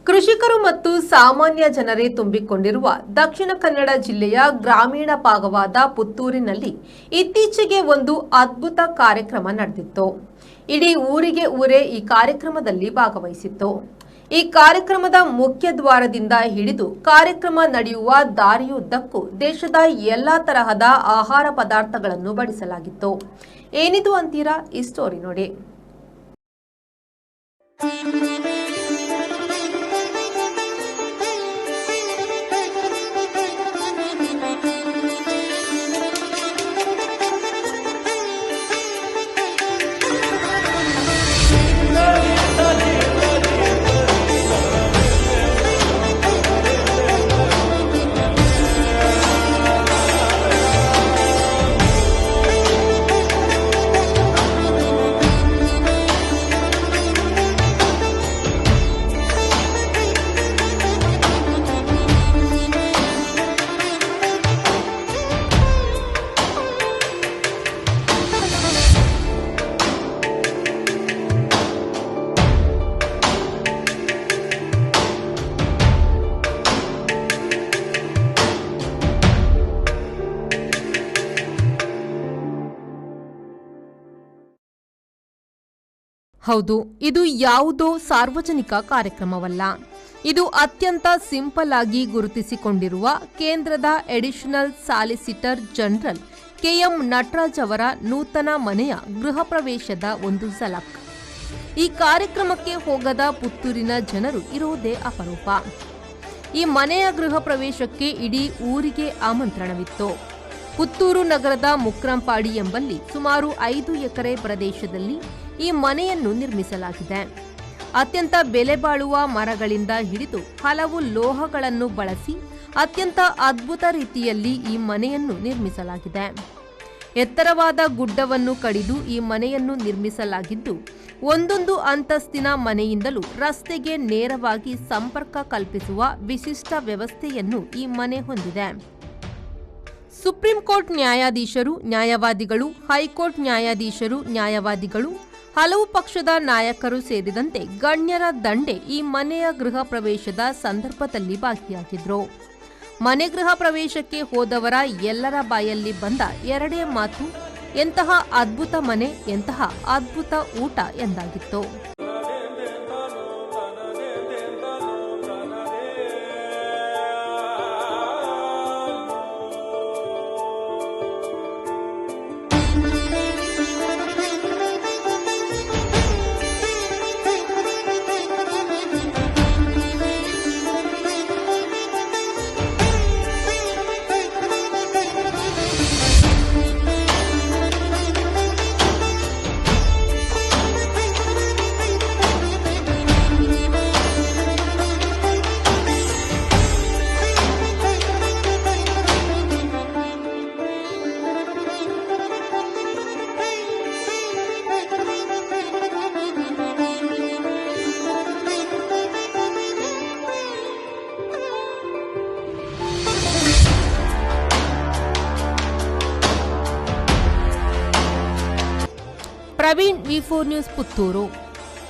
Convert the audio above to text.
ಕೃಷಿಕರು ಮತ್ತು ಸಾಮಾನ್ಯ ಜನರೇ ತುಂಬಿಕೊಂಡಿರುವ ದಕ್ಷಿಣ ಕನ್ನಡ ಜಿಲ್ಲೆಯ ಗ್ರಾಮೀಣ ಭಾಗವಾದ ಪುತ್ತೂರಿನಲ್ಲಿ ಇತ್ತೀಚೆಗೆ ಒಂದು ಅದ್ಭುತ ಕಾರ್ಯಕ್ರಮ ನಡೆದಿತ್ತು. ಇಡೀ ಊರಿಗೆ ಊರೇ ಈ ಕಾರ್ಯಕ್ರಮದಲ್ಲಿ ಭಾಗವಹಿಸಿತ್ತು. ಈ ಕಾರ್ಯಕ್ರಮದ ಮುಖ್ಯ ದ್ವಾರದಿಂದ ಹಿಡಿದು ಕಾರ್ಯಕ್ರಮ ನಡೆಯುವ ದಾರಿಯುದ್ದಕ್ಕೂ ದೇಶದ ಎಲ್ಲಾ ತರಹದ ಆಹಾರ ಪದಾರ್ಥಗಳನ್ನು ಬಡಿಸಲಾಗಿತ್ತು. ಏನಿದು ಅಂತೀರಾ? ಈ ಸ್ಟೋರಿ ನೋಡಿ. ಹೌದು, ಇದು ಯಾವುದೋ ಸಾರ್ವಜನಿಕ ಕಾರ್ಯಕ್ರಮವಲ್ಲ. ಇದು ಅತ್ಯಂತ ಸಿಂಪಲ್ ಆಗಿ ಗುರುತಿಸಿಕೊಂಡಿರುವ ಕೇಂದ್ರದ additional solicitor general KM Nataraj ಅವರ ನೂತನ ಮನೆಯ ಗೃಹ ಪ್ರವೇಶದ ಒಂದು ಝಲಕ್. ಈ ಕಾರ್ಯಕ್ರಮಕ್ಕೆ ಹೋಗದ ಪುತ್ತೂರಿನ ಜನರು ಇರೋದೇ ಅಪರೂಪ. ಈ ಮನೆಯ ಗೃಹ ಪ್ರವೇಶಕ್ಕೆ ಇಡೀ ಊರಿಗೆ ಆಮಂತ್ರಣವಿತ್ತು. ಪುತ್ತೂರು ನಗರದ ಮುಕ್ರಂಪಾಡಿ ಎಂಬಲ್ಲಿ ಸುಮಾರು 5 ಎಕರೆ ಪ್ರದೇಶದಲ್ಲಿ ಈ ಮನೆಯನ್ನು ನಿರ್ಮಿಸಲಾಗಿದೆ. ಅತ್ಯಂತ ಬೆಲೆ ಬಾಳುವ ಮರಗಳಿಂದ ಹಿಡಿದು ಹಲವು ಲೋಹಗಳನ್ನು ಬಳಸಿ ಅತ್ಯಂತ ಅದ್ಭುತ ರೀತಿಯಲ್ಲಿ ಈ ಮನೆಯನ್ನು ನಿರ್ಮಿಸಲಾಗಿದೆ. ಎತ್ತರವಾದ ಗುಡ್ಡವನ್ನು ಕಡಿದು ಈ ಮನೆಯನ್ನು ನಿರ್ಮಿಸಲಾಗಿದ್ದು, ಒಂದೊಂದು ಅಂತಸ್ತಿನ ಮನೆಯಿಂದಲೂ ರಸ್ತೆಗೆ ನೇರವಾಗಿ ಸಂಪರ್ಕ ಕಲ್ಪಿಸುವ ವಿಶಿಷ್ಟ ವ್ಯವಸ್ಥೆಯನ್ನು ಈ ಮನೆ ಹೊಂದಿದೆ. ಸುಪ್ರೀಂ ಕೋರ್ಟ್ ನ್ಯಾಯಾಧೀಶರು, ನ್ಯಾಯವಾದಿಗಳು, ಹೈಕೋರ್ಟ್ ನ್ಯಾಯಾಧೀಶರು, ನ್ಯಾಯವಾದಿಗಳು, ಹಲವು ಪಕ್ಷದ ನಾಯಕರು ಸೇರಿದಂತೆ ಗಣ್ಯರ ದಂಡೆ ಈ ಮನೆಯ ಗೃಹ ಪ್ರವೇಶದ ಸಂದರ್ಭದಲ್ಲಿ ಭಾಗಿಯಾಗಿದ್ರು. ಮನೆ ಗೃಹ ಪ್ರವೇಶಕ್ಕೆ ಹೋದವರ ಎಲ್ಲರ ಬಾಯಲ್ಲಿ ಬಂದ ಎರಡೇ ಮಾತು, ಎಂತಹ ಅದ್ಭುತ ಮನೆ, ಎಂತಹ ಅದ್ಭುತ ಊಟ ಎಂದಾಗಿತ್ತು. ಪ್ರವೀಣ್, ವಿ4 ನ್ಯೂಸ್, ಪುತ್ತೂರು.